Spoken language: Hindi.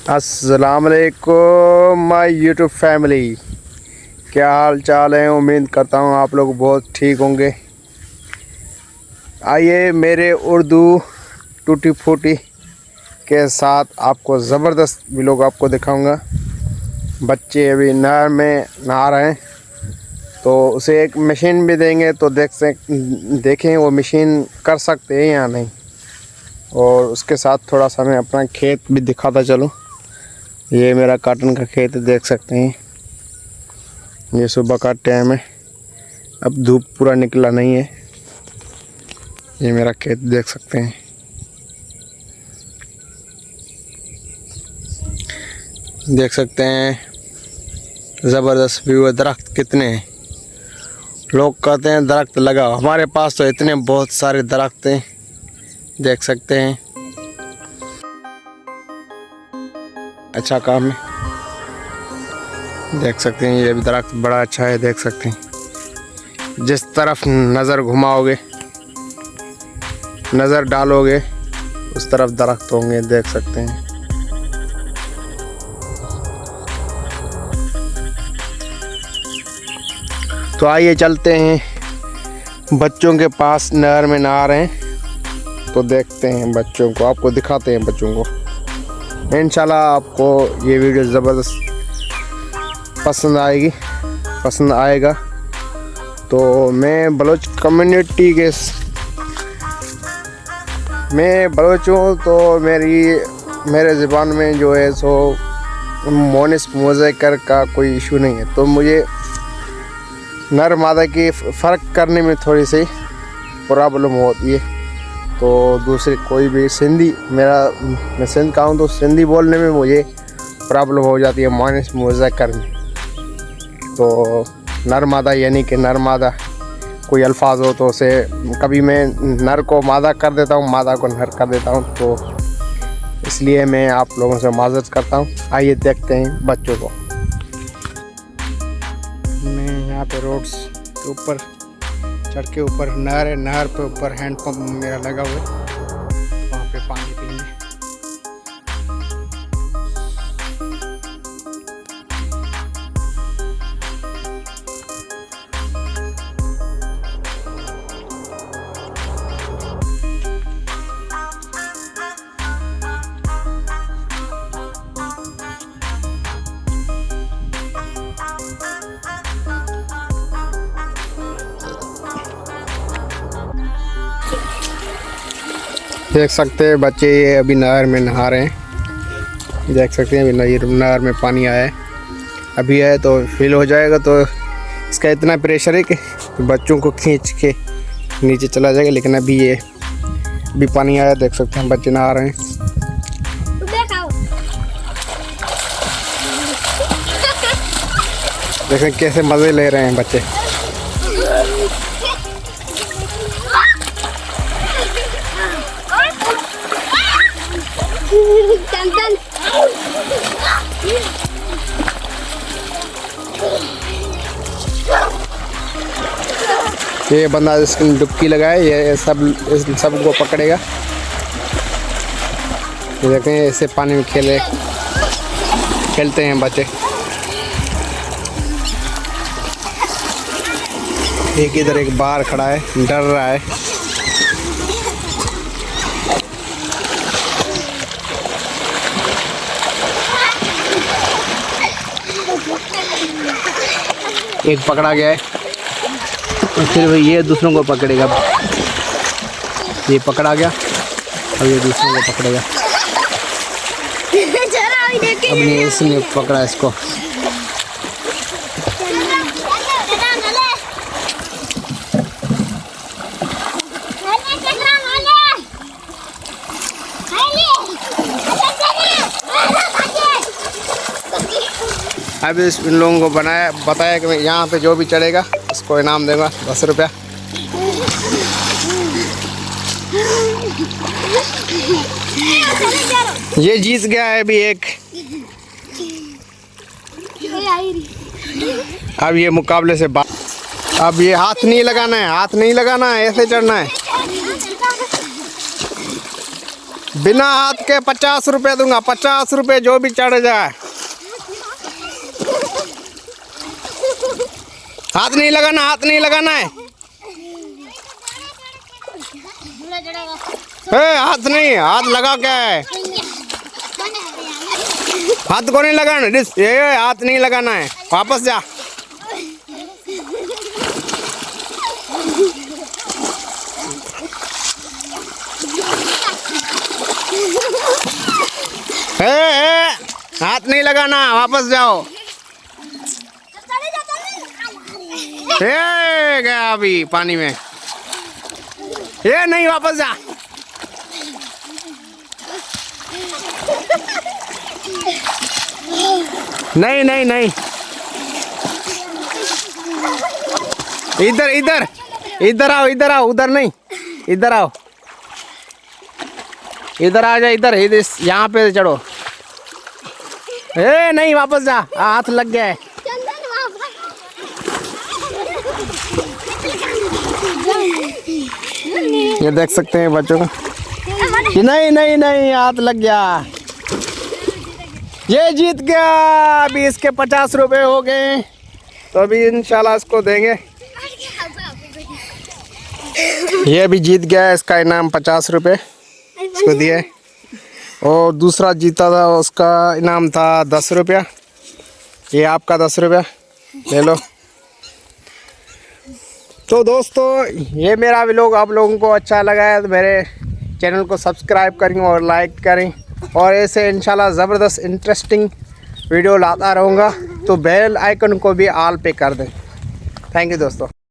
अस्सलाम वालेकुम माय यूट्यूब फैमिली, क्या हाल चाल है। उम्मीद करता हूँ आप लोग बहुत ठीक होंगे। आइए मेरे उर्दू टूटी फूटी के साथ आपको ज़बरदस्त व्लॉग आपको दिखाऊंगा। बच्चे अभी नहर में नहा रहे हैं, तो उसे एक मशीन भी देंगे तो देखें वो मशीन कर सकते हैं या नहीं। और उसके साथ थोड़ा सा मैं अपना खेत भी दिखाता चलूँ। ये मेरा कॉटन का खेत देख सकते हैं। ये सुबह का टाइम है, अब धूप पूरा निकला नहीं है। ये मेरा खेत देख सकते हैं। देख सकते हैं ज़बरदस्त व्यू है। दरख्त कितने हैं, लोग कहते हैं दरख्त लगाओ, हमारे पास तो इतने बहुत सारे दरख्त हैं, देख सकते हैं। अच्छा काम है, देख सकते हैं। ये भी दरख्त बड़ा अच्छा है, देख सकते हैं। जिस तरफ नज़र घुमाओगे, नज़र डालोगे, उस तरफ दरख्त होंगे, देख सकते हैं। तो आइए चलते हैं बच्चों के पास, नहर में नहा रहे हैं तो देखते हैं बच्चों को, आपको दिखाते हैं बच्चों को। इंशाल्लाह आपको ये वीडियो ज़बरदस्त पसंद आएगा। तो मैं बलोच कम्युनिटी के मैं बलोच हूँ, तो मेरे ज़बान में जो है सो मोनिस मुज़क्कर का कोई इशू नहीं है। तो मुझे नर मादा की फ़र्क करने में थोड़ी सी प्रॉब्लम होती है। तो दूसरी कोई भी मैं सिंध का हूँ, तो सिंधी बोलने में मुझे प्रॉब्लम हो जाती है मोनिस मुज़क्कर में। तो नर मादा यानी कि नर मादा कोई अल्फाज हो तो उसे कभी मैं नर को मादा कर देता हूँ, मादा को नर कर देता हूँ। तो इसलिए मैं आप लोगों से माज़रत करता हूँ। आइए देखते हैं बच्चों को। मैं यहाँ पे रोड्स के ऊपर चढ़ के ऊपर नहर पे ऊपर हैंड पंप मेरा लगा हुआ है, वहाँ पे पानी पीने। देख सकते हैं बच्चे ये अभी नहर में नहा रहे हैं। देख सकते हैं अभी नहर में पानी आया है, अभी आया तो फिल हो जाएगा। तो इसका इतना प्रेशर है कि बच्चों को खींच के नीचे चला जाएगा। लेकिन अभी पानी आया, देख सकते हैं बच्चे नहा रहे हैं। देखें कैसे मज़े ले रहे हैं बच्चे। ये बंदा जिसकी डुबकी लगाए, ये सबको पकड़ेगा। ये देखें ऐसे पानी में खेलते हैं बच्चे। एक इधर एक बाहर खड़ा है, डर रहा है। एक पकड़ा गया है, और फिर ये दूसरों को पकड़ेगा। ये पकड़ा गया और ये दूसरों को पकड़ेगा। अब इसने पकड़ा इसको। अब इन लोगों को बताया कि मैं यहाँ पे जो भी चढ़ेगा उसको इनाम दूंगा 10 रुपया। ये जीत गया है अभी एक। अब ये मुकाबले से अब ये हाथ नहीं लगाना है, ऐसे चढ़ना है। बिना हाथ के 50 रुपये दूंगा, 50 रुपये जो भी चढ़ जाए। हाथ नहीं लगाना, हाथ नहीं लगाना है। हाथ नहीं, हाथ लगा क्या है? हाथ को नहीं लगाना, ये हाथ नहीं लगाना है। वापस जा। हाथ नहीं लगाना, वापस जाओ। गया अभी पानी में। ये नहीं, वापस जा। नहीं नहीं नहीं, इधर इधर इधर आओ, इधर आओ, उधर नहीं, इधर आओ, इधर आ जा, इधर इधर यहाँ पे चढ़ो। नहीं, वापस जा, हाथ लग गया है। ये देख सकते हैं बच्चों को। नहीं नहीं नहीं, हाथ लग गया। ये जीत गया। अभी इसके 50 रुपये हो गए, तो अभी इंशाल्लाह इसको देंगे। ये भी जीत गया, इसका इनाम 50 रुपये इसको दिए। और दूसरा जीता था, उसका इनाम था 10 रुपया। ये आपका 10 रुपया ले लो। तो दोस्तों, ये मेरा व्लॉग आप लोगों को अच्छा लगा है तो मेरे चैनल को सब्सक्राइब करें और लाइक करें, और ऐसे इंशाल्लाह ज़बरदस्त इंटरेस्टिंग वीडियो लाता रहूँगा। तो बेल आइकन को भी ऑल पे कर दें। थैंक यू दोस्तों।